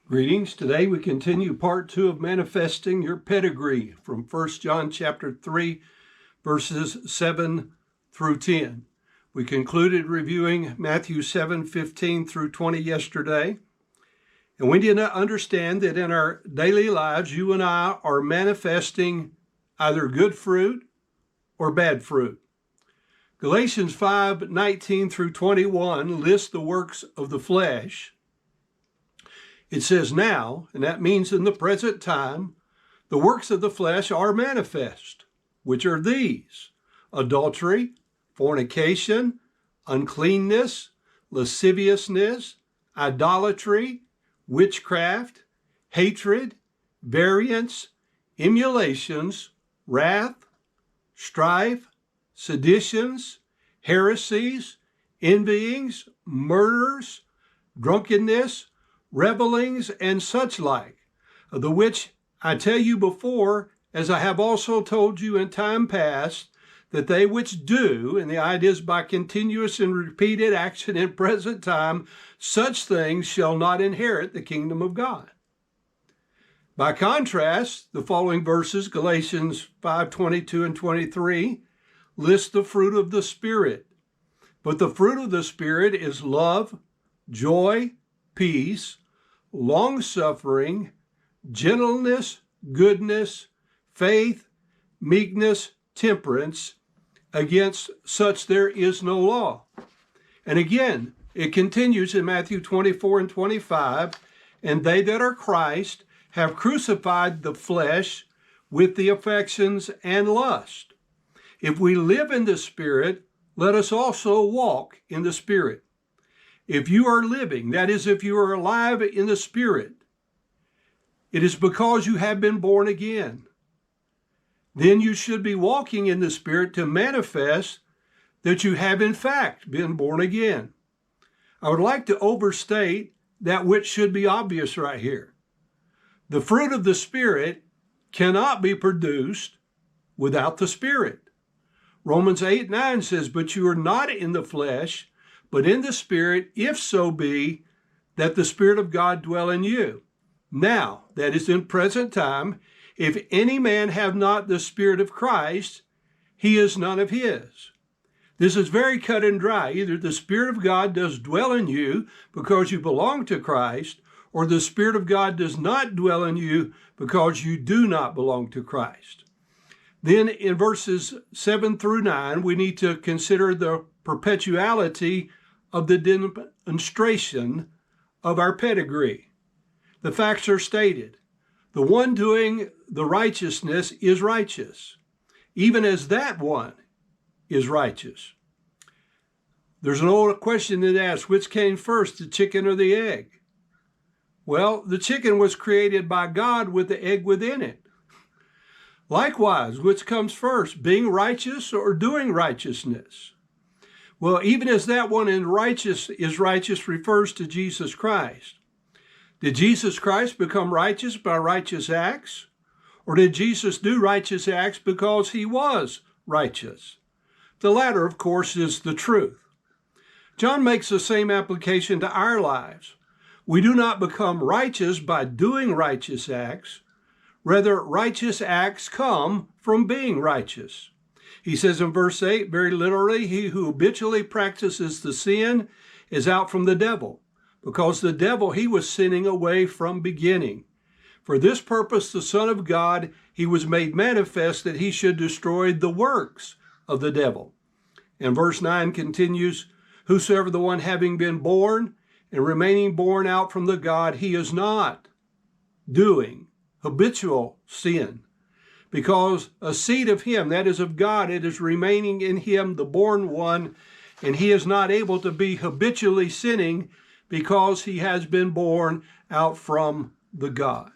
Greetings. Today we continue part 2 of manifesting your pedigree from 1 John chapter 3, verses 7 through 10. We concluded reviewing Matthew 7:15 through 20 yesterday. And we need to understand that in our daily lives, you and I are manifesting either good fruit or bad fruit. Galatians 5:19 through 21 lists the works of the flesh. It says now, and that means in the present time, the works of the flesh are manifest, which are these: adultery, fornication, uncleanness, lasciviousness, idolatry, witchcraft, hatred, variance, emulations, wrath, strife, seditions, heresies, envyings, murders, drunkenness, revelings, and such like, of the which I tell you before, as I have also told you in time past, that they which do, and the idea is by continuous and repeated action in present time, such things shall not inherit the kingdom of God. By contrast, the following verses, Galatians 5:22 and 23, list the fruit of the Spirit. But the fruit of the Spirit is love, joy, peace, long-suffering, gentleness, goodness, faith, meekness, temperance. Against such there is no law. And again, it continues in Matthew 24 and 25, and they that are Christ have crucified the flesh with the affections and lust. If we live in the Spirit, let us also walk in the Spirit. If you are living, that is, if you are alive in the Spirit, it is because you have been born again. Then you should be walking in the Spirit to manifest that you have in fact been born again. I would like to overstate that which should be obvious right here. The fruit of the Spirit cannot be produced without the Spirit. Romans 8:9 says, but you are not in the flesh, but in the Spirit, if so be that the Spirit of God dwell in you. Now, that is in present time, if any man have not the Spirit of Christ, he is none of his. This is very cut and dry. Either the Spirit of God does dwell in you because you belong to Christ, or the Spirit of God does not dwell in you because you do not belong to Christ. Then in verses 7 through 9, we need to consider the perpetuality of the demonstration of our pedigree. The facts are stated. The one doing the righteousness is righteous, even as that one is righteous. There's an old question that asks, which came first, the chicken or the egg? Well, the chicken was created by God with the egg within it. Likewise, which comes first, being righteous or doing righteousness? Well, even as that one is righteous refers to Jesus Christ. Did Jesus Christ become righteous by righteous acts? Or did Jesus do righteous acts because he was righteous? The latter, of course, is the truth. John makes the same application to our lives. We do not become righteous by doing righteous acts. Rather, righteous acts come from being righteous. He says in verse 8, very literally, he who habitually practices the sin is out from the devil, because the devil, he was sinning away from beginning. For this purpose, the Son of God, he was made manifest that he should destroy the works of the devil. And verse 9 continues, whosoever the one having been born and remaining born out from the God, he is not doing habitual sin. Because a seed of him, that is of God, it is remaining in him, the born one, and he is not able to be habitually sinning because he has been born out from the God.